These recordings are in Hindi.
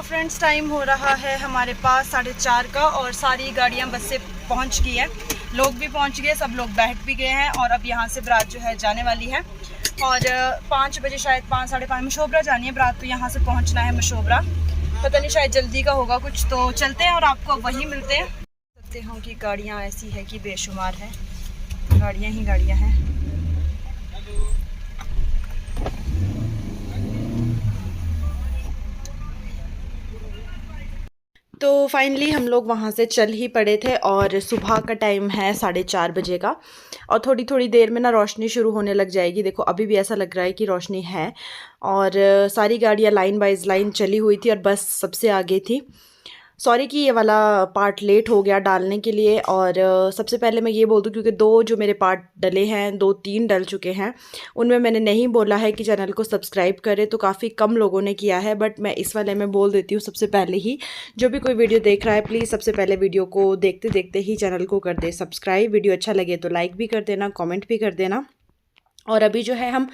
फ्रेंड्स टाइम हो रहा है हमारे पास 4:30 का और सारी गाड़ियां बस से पहुंच गई है। लोग भी पहुंच गए, सब लोग बैठ भी गए हैं और अब यहां से बारात जो है जाने वाली है। और 5 बजे शायद 5 साढ़े 5 मशोबरा जानी है बारात, तो यहां से पहुंचना है मशोबरा। पता नहीं शायद जल्दी का होगा कुछ, तो चलते हैं और आपको वहीं मिलते हैं। सकते हो कि गाड़ियाँ ऐसी है कि बेशुमार है, गाड़ियाँ ही गाड़ियाँ हैं। तो फाइनली हम लोग वहाँ से चल ही पड़े थे और सुबह का टाइम है 4:30 बजे का। और थोड़ी थोड़ी देर में ना रोशनी शुरू होने लग जाएगी। देखो अभी भी ऐसा लग रहा है कि रोशनी है। और सारी गाड़ियाँ लाइन बाइज लाइन चली हुई थी और बस सबसे आगे थी। सॉरी कि ये वाला पार्ट लेट हो गया डालने के लिए। और सबसे पहले मैं ये बोल दूँ, क्योंकि 2 जो मेरे पार्ट डले हैं, 2-3 डल चुके हैं, उनमें मैंने नहीं बोला है कि चैनल को सब्सक्राइब करें, तो काफ़ी कम लोगों ने किया है। बट मैं इस वाले में बोल देती हूँ सबसे पहले ही, जो भी कोई वीडियो देख रहा है प्लीज़ सबसे पहले वीडियो को देखते देखते ही चैनल को कर दे सब्सक्राइब। वीडियो अच्छा लगे तो लाइक भी कर देना, कॉमेंट भी कर देना। और अभी जो है हम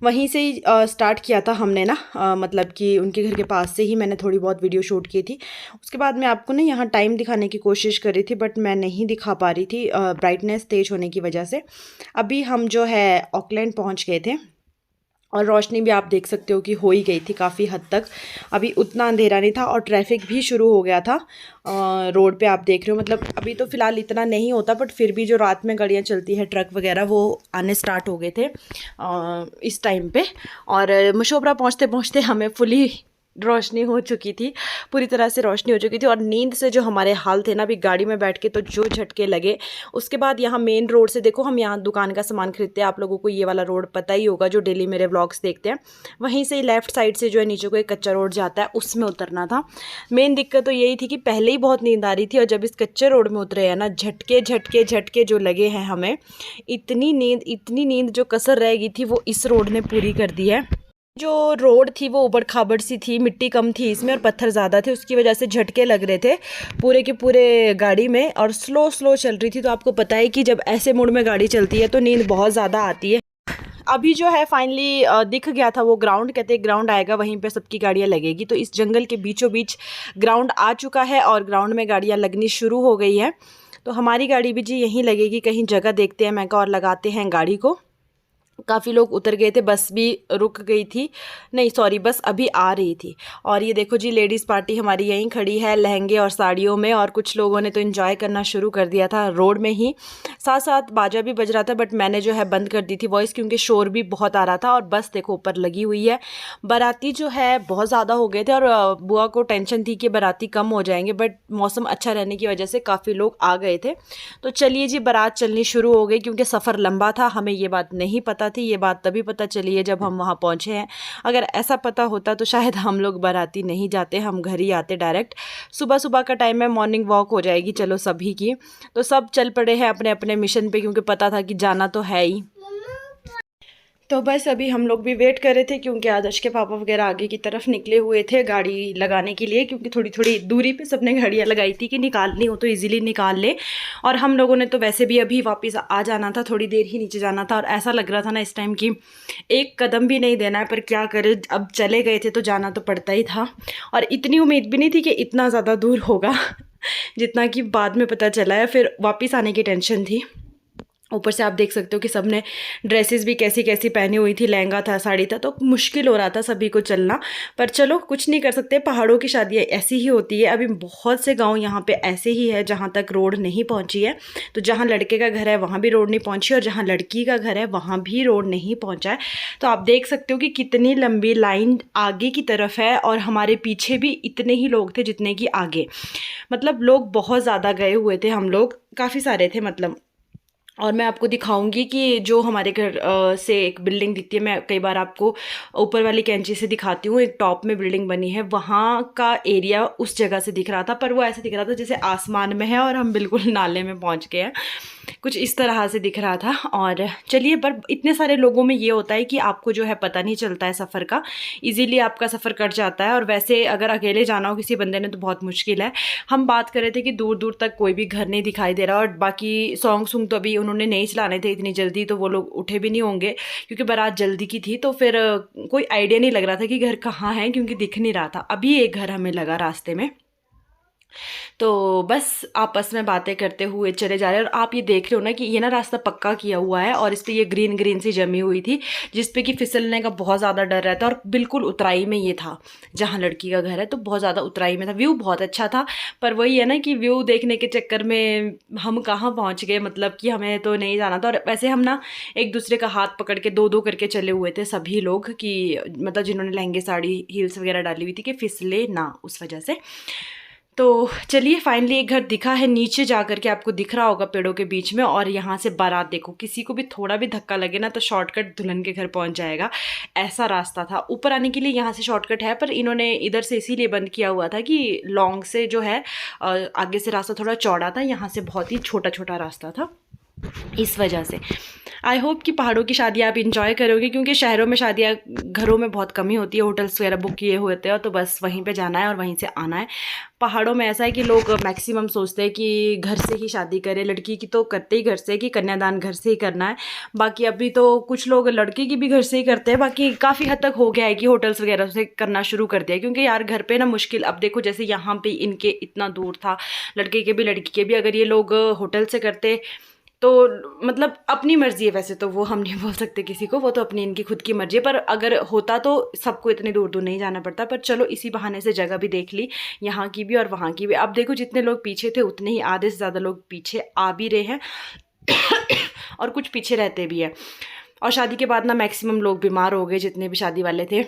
वहीं से ही स्टार्ट किया था हमने ना, मतलब कि उनके घर के पास से ही मैंने थोड़ी बहुत वीडियो शूट की थी। उसके बाद मैं आपको ना यहाँ टाइम दिखाने की कोशिश कर रही थी, बट मैं नहीं दिखा पा रही थी ब्राइटनेस तेज़ होने की वजह से। अभी हम जो है ऑकलैंड पहुँच गए थे और रोशनी भी आप देख सकते हो कि हो ही गई थी काफ़ी हद तक। अभी उतना अंधेरा नहीं था और ट्रैफिक भी शुरू हो गया था रोड पे, आप देख रहे हो। मतलब अभी तो फ़िलहाल इतना नहीं होता, बट फिर भी जो रात में गाड़ियाँ चलती है ट्रक वगैरह, वो आने स्टार्ट हो गए थे इस टाइम पे। और मशोबरा पहुँचते पहुँचते हमें फुली रोशनी हो चुकी थी, पूरी तरह से रोशनी हो चुकी थी। और नींद से जो हमारे हाल थे ना अभी गाड़ी में बैठ के, तो जो झटके लगे। उसके बाद यहाँ मेन रोड से देखो, हम यहाँ दुकान का सामान खरीदते हैं, आप लोगों को ये वाला रोड पता ही होगा जो डेली मेरे व्लॉग्स देखते हैं। वहीं से ही लेफ़्ट साइड से जो है नीचे को एक कच्चा रोड जाता है, उसमें उतरना था। मेन दिक्कत तो यही थी कि पहले ही बहुत नींद आ रही थी और जब इस कच्चे रोड में उतरे हैं ना, झटके झटके झटके जो लगे हैं हमें, इतनी नींद जो कसर रह गई थी वो इस रोड ने पूरी कर दी है। जो रोड थी वो ऊबड़ खाबड़ सी थी, मिट्टी कम थी इसमें और पत्थर ज़्यादा थे, उसकी वजह से झटके लग रहे थे पूरे के पूरे गाड़ी में। और स्लो चल रही थी, तो आपको पता है कि जब ऐसे मोड में गाड़ी चलती है तो नींद बहुत ज़्यादा आती है। अभी जो है फाइनली दिख गया था वो ग्राउंड, कहते हैं ग्राउंड आएगा वहीं पे सबकी गाड़ियाँ लगेगी। तो इस जंगल के बीचों बीच ग्राउंड आ चुका है और ग्राउंड में गाड़ियाँ लगनी शुरू हो गई है। तो हमारी गाड़ी भी जी यहीं लगेगी, कहीं जगह देखते हैं मैं और लगाते हैं गाड़ी को। काफ़ी लोग उतर गए थे, बस भी रुक गई थी, नहीं सॉरी बस अभी आ रही थी। और ये देखो जी लेडीज़ पार्टी हमारी यहीं खड़ी है लहंगे और साड़ियों में। और कुछ लोगों ने तो एंजॉय करना शुरू कर दिया था रोड में ही, साथ साथ बाजा भी बज रहा था, बट मैंने जो है बंद कर दी थी वॉइस, क्योंकि शोर भी बहुत आ रहा था। और बस देखो ऊपर लगी हुई है। बाराती जो है बहुत ज़्यादा हो गए थे और बुआ को टेंशन थी कि बाराती कम हो जाएंगे, बट मौसम अच्छा रहने की वजह से काफ़ी लोग आ गए थे। तो चलिए जी बारात चलनी शुरू हो गई, क्योंकि सफ़र लंबा था, हमें ये बात नहीं पता थी। ये बात तभी पता चली है जब हम वहाँ पहुँचे हैं। अगर ऐसा पता होता तो शायद हम लोग बाराती नहीं जाते, हम घर ही आते डायरेक्ट। सुबह का टाइम है, मॉर्निंग वॉक हो जाएगी चलो सभी की। तो सब चल पड़े हैं अपने अपने मिशन पे, क्योंकि पता था कि जाना तो है ही। तो बस अभी हम लोग भी वेट कर रहे थे, क्योंकि आदर्श के पापा वगैरह आगे की तरफ निकले हुए थे गाड़ी लगाने के लिए, क्योंकि थोड़ी थोड़ी दूरी पे सबने गाड़ियाँ लगाई थी कि निकालनी हो तो इजीली निकाल ले। और हम लोगों ने तो वैसे भी अभी वापस आ जाना था, थोड़ी देर ही नीचे जाना था। और ऐसा लग रहा था ना इस टाइम कि एक कदम भी नहीं देना है, पर क्या करें, अब चले गए थे तो जाना तो पड़ता ही था। और इतनी उम्मीद भी नहीं थी कि इतना ज़्यादा दूर होगा जितना कि बाद में पता चला है, फिर वापस आने की टेंशन थी। ऊपर से आप देख सकते हो कि सबने ड्रेसेस भी कैसी कैसी पहनी हुई थी, लहंगा था, साड़ी था, तो मुश्किल हो रहा था सभी को चलना। पर चलो कुछ नहीं कर सकते, पहाड़ों की शादियाँ ऐसी ही होती है। अभी बहुत से गांव यहाँ पे ऐसे ही है जहाँ तक रोड नहीं पहुँची है। तो जहाँ लड़के का घर है वहाँ भी रोड नहीं पहुँची और जहाँ लड़की का घर है वहाँ भी रोड नहीं पहुँचा है। तो आप देख सकते हो कि कितनी लंबी लाइन आगे की तरफ है और हमारे पीछे भी इतने ही लोग थे जितने कि आगे। मतलब लोग बहुत ज़्यादा गए हुए थे, हम लोग काफ़ी सारे थे मतलब। और मैं आपको दिखाऊंगी कि जो हमारे घर से एक बिल्डिंग दिखती है, मैं कई बार आपको ऊपर वाली कैंची से दिखाती हूँ, एक टॉप में बिल्डिंग बनी है, वहाँ का एरिया उस जगह से दिख रहा था। पर वो ऐसे दिख रहा था जैसे आसमान में है और हम बिल्कुल नाले में पहुँच गए हैं। कुछ इस तरह से दिख रहा था। और चलिए, पर इतने सारे लोगों में ये होता है कि आपको जो है पता नहीं चलता है सफ़र का, इजीली आपका सफ़र कट जाता है। और वैसे अगर अकेले जाना हो किसी बंदे ने तो बहुत मुश्किल है। हम बात कर रहे थे कि दूर दूर तक कोई भी घर नहीं दिखाई दे रहा, और बाकी सॉन्ग तो अभी उन्होंने नहीं चलाने थे इतनी जल्दी, तो वो लोग उठे भी नहीं होंगे क्योंकि बारात जल्दी की थी। तो फिर कोई आइडिया नहीं लग रहा था कि घर कहाँ है, क्योंकि दिख नहीं रहा था। अभी एक घर हमें लगा रास्ते में, तो बस आपस में बातें करते हुए चले जा रहे हैं। और आप ये देख रहे हो ना कि ये ना रास्ता पक्का किया हुआ है, और इस पर ये ग्रीन ग्रीन सी जमी हुई थी जिस पे कि फिसलने का बहुत ज़्यादा डर रहता है। और बिल्कुल उतराई में ये था जहाँ लड़की का घर है, तो बहुत ज़्यादा उतराई में था। व्यू बहुत अच्छा था, पर वही है ना कि व्यू देखने के चक्कर में हम कहाँ पहुँच गए, मतलब कि हमें तो नहीं जाना था। और वैसे हम ना एक दूसरे का हाथ पकड़ के दो दो करके चले हुए थे सभी लोग, कि मतलब जिन्होंने लहंगे साड़ी हील्स वगैरह डाली हुई थी, कि फिसले ना उस वजह से। तो चलिए, फाइनली एक घर दिखा है, नीचे जा करके आपको दिख रहा होगा पेड़ों के बीच में। और यहाँ से बारात देखो, किसी को भी थोड़ा भी धक्का लगे ना तो शॉर्टकट दुल्हन के घर पहुँच जाएगा, ऐसा रास्ता था। ऊपर आने के लिए यहाँ से शॉर्टकट है, पर इन्होंने इधर से इसीलिए बंद किया हुआ था कि लॉन्ग से जो है आगे से रास्ता थोड़ा चौड़ा था, यहाँ से बहुत ही छोटा छोटा रास्ता था, इस वजह से। आई होप कि पहाड़ों की शादियाँ आप इंजॉय करोगे, क्योंकि शहरों में शादियाँ घरों में बहुत कमी होती है, होटल्स वगैरह बुक किए हुए होते हैं, तो बस वहीं पे जाना है और वहीं से आना है। पहाड़ों में ऐसा है कि लोग मैक्सिमम सोचते हैं कि घर से ही शादी करें, लड़की की तो करते ही घर से, कि कन्यादान घर से ही करना है। बाकी अभी तो कुछ लोग लड़के की भी घर से ही करते हैं, बाकी काफ़ी हद तक हो गया है कि होटल्स वगैरह से करना शुरू कर दिया, क्योंकि यार घर पे ना मुश्किल। अब देखो जैसे यहाँ पे इनके इतना दूर था, लड़के के भी लड़की के भी, अगर ये लोग होटल से करते तो मतलब अपनी मर्जी है। वैसे तो वो हम नहीं बोल सकते किसी को, वो तो अपनी इनकी खुद की मर्जी है, पर अगर होता तो सबको इतनी दूर दूर नहीं जाना पड़ता। पर चलो, इसी बहाने से जगह भी देख ली, यहाँ की भी और वहाँ की भी। अब देखो, जितने लोग पीछे थे उतने ही आधे से ज़्यादा लोग पीछे आ भी रहे हैं और कुछ पीछे रहते भी हैं। और शादी के बाद ना मैक्सिमम लोग बीमार हो गए, जितने भी शादी वाले थे।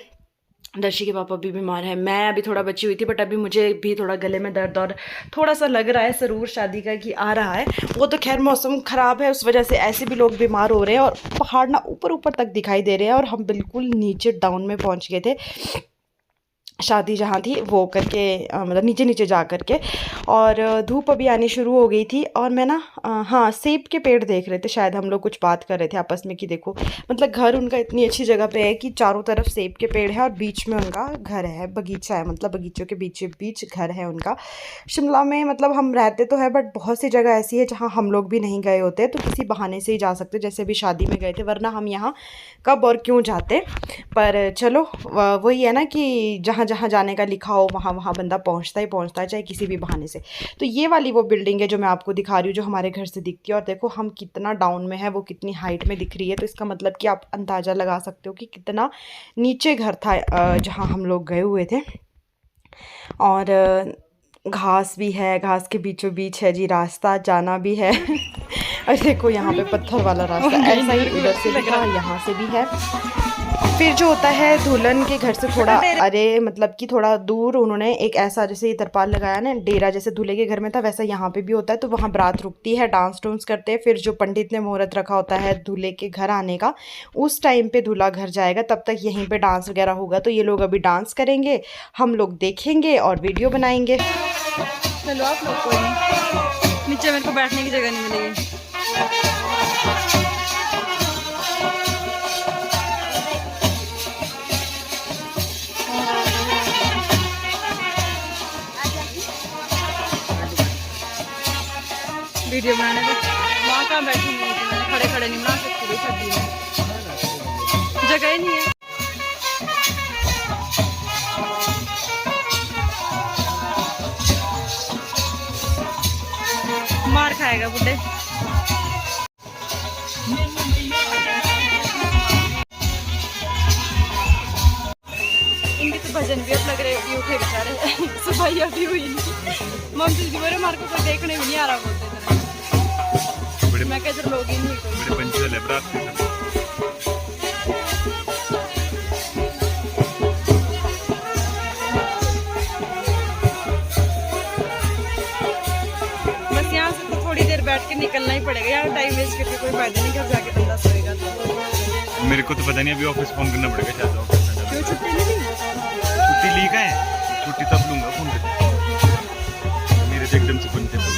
दर्शी के पापा भी बीमार है, मैं अभी थोड़ा बची हुई थी, बट अभी मुझे भी थोड़ा गले में दर्द और थोड़ा सा लग रहा है सरूर शादी का कि आ रहा है। वो तो खैर मौसम ख़राब है, उस वजह से ऐसे भी लोग बीमार हो रहे हैं। और पहाड़ ना ऊपर ऊपर तक दिखाई दे रहे हैं, और हम बिल्कुल नीचे डाउन में पहुंच गए थे। शादी जहाँ थी वो करके मतलब नीचे नीचे जा करके, और धूप अभी आनी शुरू हो गई थी। और मैं ना हाँ, सेब के पेड़ देख रहे थे, शायद हम लोग कुछ बात कर रहे थे आपस में कि देखो, मतलब घर उनका इतनी अच्छी जगह पे है कि चारों तरफ सेब के पेड़ है और बीच में उनका घर है, बगीचा है, मतलब बगीचों के बीच बीच घर है उनका। शिमला में मतलब हम रहते तो है, बट बहुत सी जगह ऐसी है जहाँ हम लोग भी नहीं गए होते, तो किसी बहाने से ही जा सकते, जैसे अभी शादी में गए थे, वरना हम यहाँ कब और क्यों जाते। पर चलो, वही है ना कि जहाँ जहाँ जाने का लिखा हो वहाँ वहाँ बंदा पहुँचता ही पहुँचता है, चाहे किसी भी बहाने से। तो ये वाली वो बिल्डिंग है जो मैं आपको दिखा रही हूँ, जो हमारे घर से दिखती है। और देखो हम कितना डाउन में है, वो कितनी हाइट में दिख रही है, तो इसका मतलब कि आप अंदाज़ा लगा सकते हो कि कितना नीचे घर था जहाँ हम लोग गए हुए थे। और घास भी है, घास के बीचों बीच है जी रास्ता, जाना भी है और देखो यहाँ पे पत्थर वाला रास्ता, ऐसा ही उधर से भी था, यहाँ से भी है। फिर जो होता है दुल्हन के घर से थोड़ा अरे मतलब कि थोड़ा दूर उन्होंने एक ऐसा, जैसे ये तरपाल लगाया ना, डेरा जैसे दूल्हे के घर में था, वैसा यहाँ पे भी होता है। तो वहाँ बारात रुकती है, डांस डूंस करते हैं, फिर जो पंडित ने मुहूर्त रखा होता है दूल्हे के घर आने का, उस टाइम पे दूल्हा घर जाएगा, तब तक यहीं पे डांस वगैरह होगा। तो ये लोग अभी डांस करेंगे, हम लोग देखेंगे और वीडियो बनाएंगे। चलो आप लोग, कोई नहीं, नीचे मेरे को बैठने की जगह नहीं मिलेगी। वीडियो बनाने को वहाँ कहाँ बैठूंगी, खड़े खड़े नहीं बना सकती, सर्दी में जगह ही नहीं है। मार खाएगा बुड्ढे। इनके तो भजन भी अब लग रहे हैं, उठे बेचारे सुबह अभी हुई नहीं। मम्मी जी बोले मार को कोई देखने भी नहीं आ रहा, बोलते मैं क्या इधर लोग ही नहीं कोई। बस यहाँ से तो थोड़ी देर बैठ के निकलना ही पड़ेगा, यहाँ टाइम वेस्ट करके कोई फायदा नहीं, घर जाके बंदा सोएगा। तो मेरे को तो पता नहीं, अभी ऑफिस फोन करना पड़ेगा शायद। क्यों छुट्टी नहीं ली? छुट्टी ली का है, छुट्टी तब लूंगा फोन करके, मेरे से एकदम से फोन कर।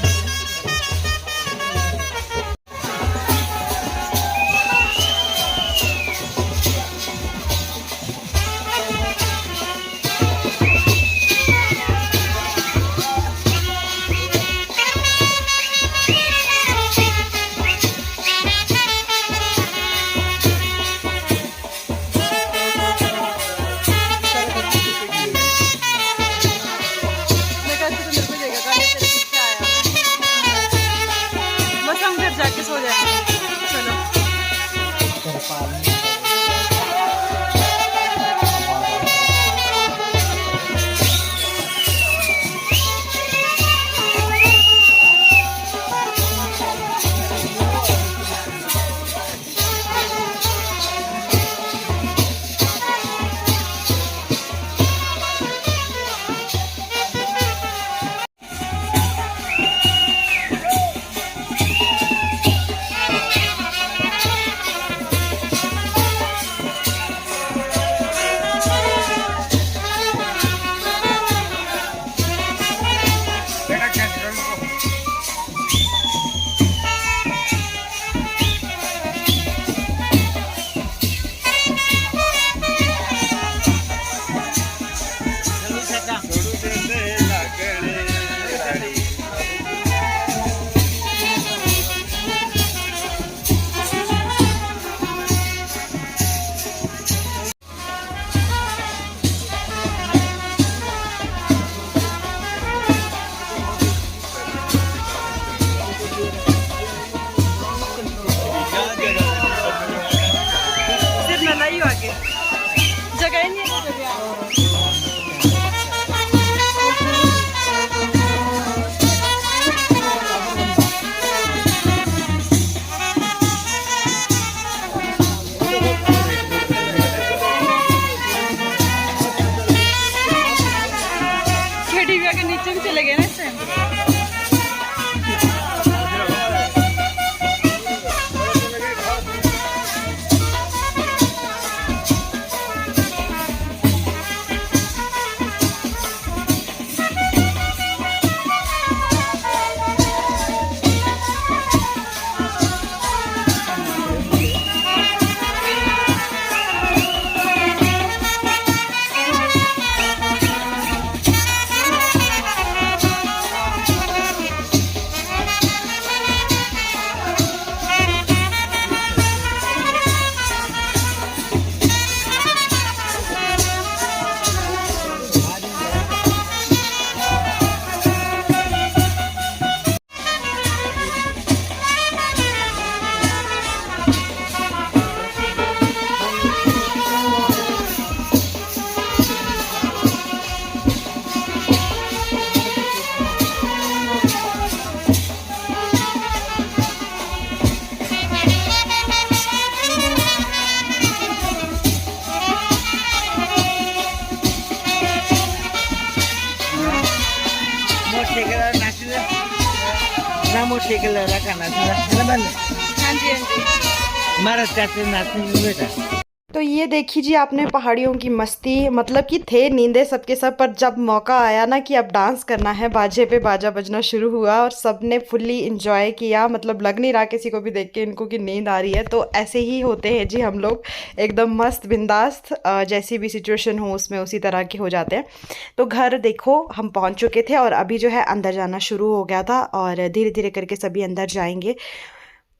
टेडी बिया के नीचे भी चले गए ना इस टाइम। हाँ जी हाँ जी। तो ये देखी जी आपने पहाड़ियों की मस्ती, मतलब कि थे नींदे सबके सब, पर जब मौका आया ना कि अब डांस करना है, बाजे पे बाजा बजना शुरू हुआ और सब ने फुल्ली इंजॉय किया। मतलब लग नहीं रहा किसी को भी देख के इनको कि नींद आ रही है। तो ऐसे ही होते हैं जी हम लोग, एकदम मस्त बिंदास्त, जैसी भी सिचुएशन हो उसमें उसी तरह के हो जाते हैं। तो घर देखो हम पहुँच चुके थे और अभी जो है अंदर जाना शुरू हो गया था और धीरे धीरे करके सभी अंदर जाएंगे।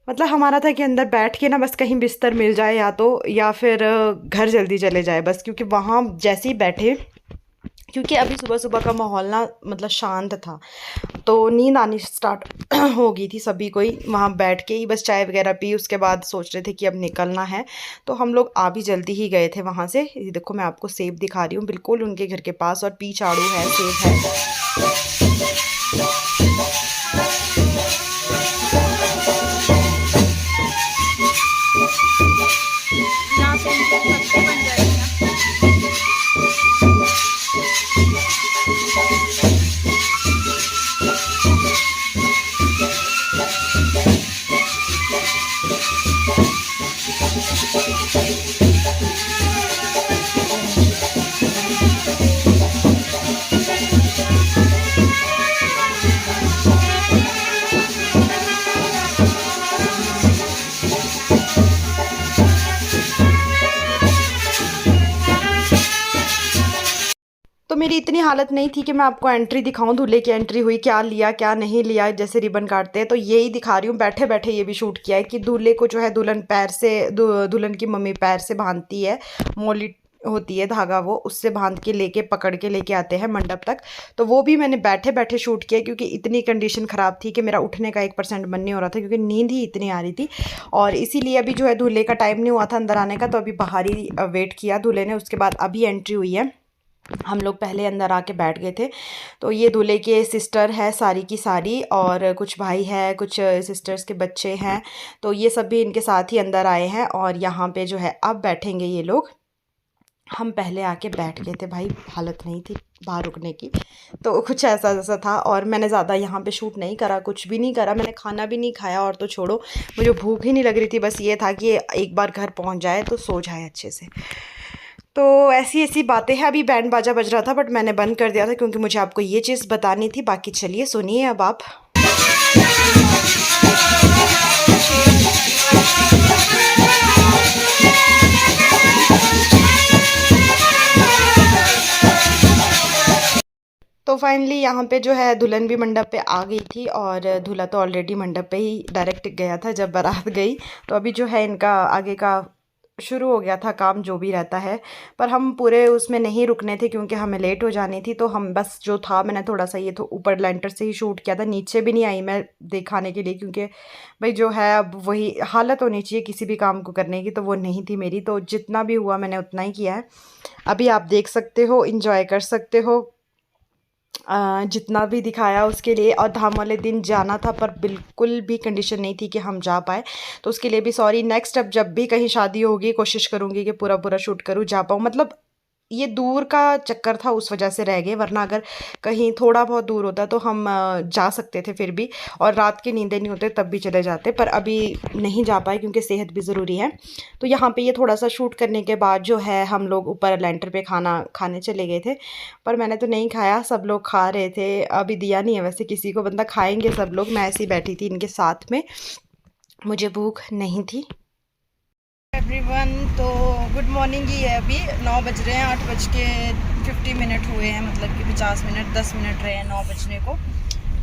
मतलब हमारा था कि अंदर बैठ के ना बस कहीं बिस्तर मिल जाए या तो, या फिर घर जल्दी चले जाए बस, क्योंकि वहाँ जैसे ही बैठे, क्योंकि अभी सुबह सुबह का माहौल ना मतलब शांत था, तो नींद आनी स्टार्ट हो गई थी सभी को ही। वहाँ बैठ के ही बस चाय वगैरह पी, उसके बाद सोच रहे थे कि अब निकलना है। तो हम लोग आ भी जल्दी ही गए थे वहाँ से। ये देखो मैं आपको सेब दिखा रही हूँ, बिल्कुल उनके घर के पास, और पीच आड़ू है, सेब है। यहाँ पे सब्जी बन जाएगी ना। तो मेरी इतनी हालत नहीं थी कि मैं आपको एंट्री दिखाऊं, दूल्हे की एंट्री हुई, क्या लिया क्या नहीं लिया, जैसे रिबन काटते हैं। तो यही दिखा रही हूँ, बैठे बैठे ये भी शूट किया है कि दूल्हे को जो है दुल्हन पैर से, दुल्हन की मम्मी पैर से बांधती है, मोली होती है धागा, वो उससे बांध के लेके पकड़ के लेके आते हैं मंडप तक। तो वो भी मैंने बैठे बैठे शूट किया, क्योंकि इतनी कंडीशन ख़राब थी कि मेरा उठने का 1% मन नहीं हो रहा था, क्योंकि नींद ही इतनी आ रही थी। और इसीलिए अभी जो है दूल्हे का टाइम नहीं हुआ था अंदर आने का, तो अभी बाहर ही वेट किया दूल्हे ने। उसके बाद अभी एंट्री हुई है, हम लोग पहले अंदर आके बैठ गए थे। तो ये दूल्हे के सिस्टर है सारी की सारी, और कुछ भाई है, कुछ सिस्टर्स के बच्चे हैं। तो ये सब भी इनके साथ ही अंदर आए हैं और यहाँ पे जो है अब बैठेंगे ये लोग। हम पहले आके बैठ गए थे भाई, हालत नहीं थी बाहर रुकने की। तो कुछ ऐसा जैसा था, और मैंने ज़्यादा यहाँ पे शूट नहीं करा, कुछ भी नहीं करा, मैंने खाना भी नहीं खाया। और तो छोड़ो, मुझे भूख ही नहीं लग रही थी, बस ये था कि एक बार घर पहुँच जाए तो सो जाए अच्छे से। तो ऐसी ऐसी बातें हैं। अभी बैंड बाजा बज रहा था बट मैंने बंद कर दिया था, क्योंकि मुझे आपको ये चीज़ बतानी थी। बाकी चलिए सुनिए अब आप। तो फाइनली यहाँ पे जो है दुल्हन भी मंडप पे आ गई थी, और दूल्हा तो ऑलरेडी मंडप पे ही डायरेक्ट गया था जब बारात गई। तो अभी जो है इनका आगे का शुरू हो गया था काम, जो भी रहता है। पर हम पूरे उसमें नहीं रुकने थे, क्योंकि हमें लेट हो जानी थी। तो हम बस जो था, मैंने थोड़ा सा ये तो ऊपर लेंटर से ही शूट किया था, नीचे भी नहीं आई मैं दिखाने के लिए, क्योंकि भाई जो है अब वही हालत होनी चाहिए किसी भी काम को करने की, तो वो नहीं थी मेरी। तो जितना भी हुआ मैंने उतना ही किया है। अभी आप देख सकते हो, इंजॉय कर सकते हो, जितना भी दिखाया उसके लिए। और धाम वाले दिन जाना था, पर बिल्कुल भी कंडीशन नहीं थी कि हम जा पाए, तो उसके लिए भी सॉरी। नेक्स्ट अब जब भी कहीं शादी होगी कोशिश करूँगी कि पूरा पूरा शूट करूँ, जा पाऊँ। मतलब ये दूर का चक्कर था उस वजह से रह गए, वरना अगर कहीं थोड़ा बहुत दूर होता तो हम जा सकते थे फिर भी, और रात की नींदें नहीं होते तब भी चले जाते, पर अभी नहीं जा पाए क्योंकि सेहत भी ज़रूरी है। तो यहाँ पे ये थोड़ा सा शूट करने के बाद जो है हम लोग ऊपर लेंटर पे खाना खाने चले गए थे, पर मैंने तो नहीं खाया, सब लोग खा रहे थे। अभी दिया नहीं है वैसे किसी को, बंदा खाएंगे सब लोग, मैं ऐसी बैठी थी इनके साथ में, मुझे भूख नहीं थी। एवरीवन, तो गुड मॉर्निंग ही है। अभी 9 बज रहे हैं, 8:50 हुए हैं, मतलब कि 50 मिनट 10 मिनट रहे हैं 9 बजने को।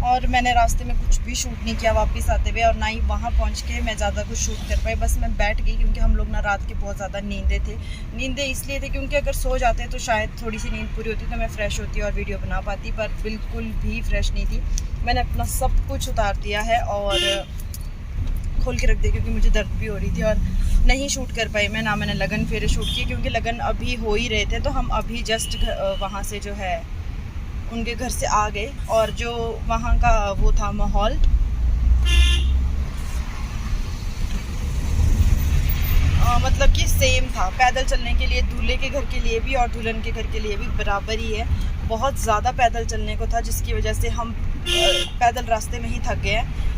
और मैंने रास्ते में कुछ भी शूट नहीं किया वापस आते हुए, और ना ही वहाँ पहुँच के मैं ज़्यादा कुछ शूट कर पाई। बस मैं बैठ गई क्योंकि हम लोग ना रात के बहुत ज़्यादा नींदें इसलिए थे क्योंकि अगर सो जाते तो शायद थोड़ी सी नींद पूरी होती तो मैं फ़्रेश होती और वीडियो बना पाती, पर बिल्कुल भी फ्रेश नहीं थी। मैंने अपना सब कुछ उतार दिया है और खोल के रख दिया क्योंकि मुझे दर्द भी हो रही थी, और नहीं शूट कर पाई मैं, ना मैंने लगन फेरे शूट किए क्योंकि लगन अभी हो ही रहे थे। तो हम अभी जस्ट वहाँ से जो है उनके घर से आ गए, और जो वहाँ का वो था माहौल, मतलब कि सेम था। पैदल चलने के लिए दूल्हे के घर के लिए भी और दुल्हन के घर के लिए भी बराबर ही है। बहुत ज़्यादा पैदल चलने को था जिसकी वजह से हम पैदल रास्ते में ही थक गए हैं।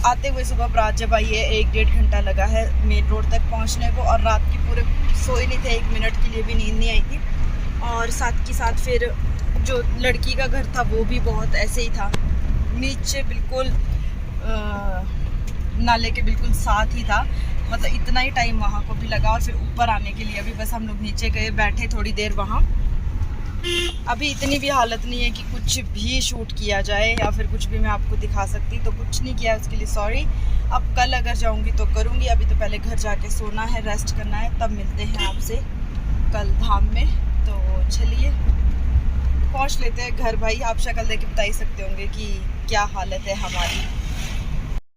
आते हुए सुबह रात जब आई है 1-1.5 घंटा लगा है मेन रोड तक पहुंचने को, और रात की पूरे सोए नहीं थे, 1 मिनट के लिए भी नींद नहीं आई थी। और साथ के साथ फिर जो लड़की का घर था वो भी बहुत ऐसे ही था, नीचे बिल्कुल नाले के बिल्कुल साथ ही था, मतलब इतना ही टाइम वहाँ को भी लगा। और फिर ऊपर आने के लिए अभी बस हम लोग नीचे गए, बैठे थोड़ी देर वहाँ। अभी इतनी भी हालत नहीं है कि कुछ भी शूट किया जाए या फिर कुछ भी मैं आपको दिखा सकती, तो कुछ नहीं किया, उसके लिए सॉरी। अब कल अगर जाऊंगी तो करूंगी, अभी तो पहले घर जाके सोना है, रेस्ट करना है, तब मिलते हैं आपसे कल धाम में। तो चलिए पहुंच लेते हैं घर। भाई आप शक्ल देख के बता ही सकते होंगे कि क्या हालत है हमारी।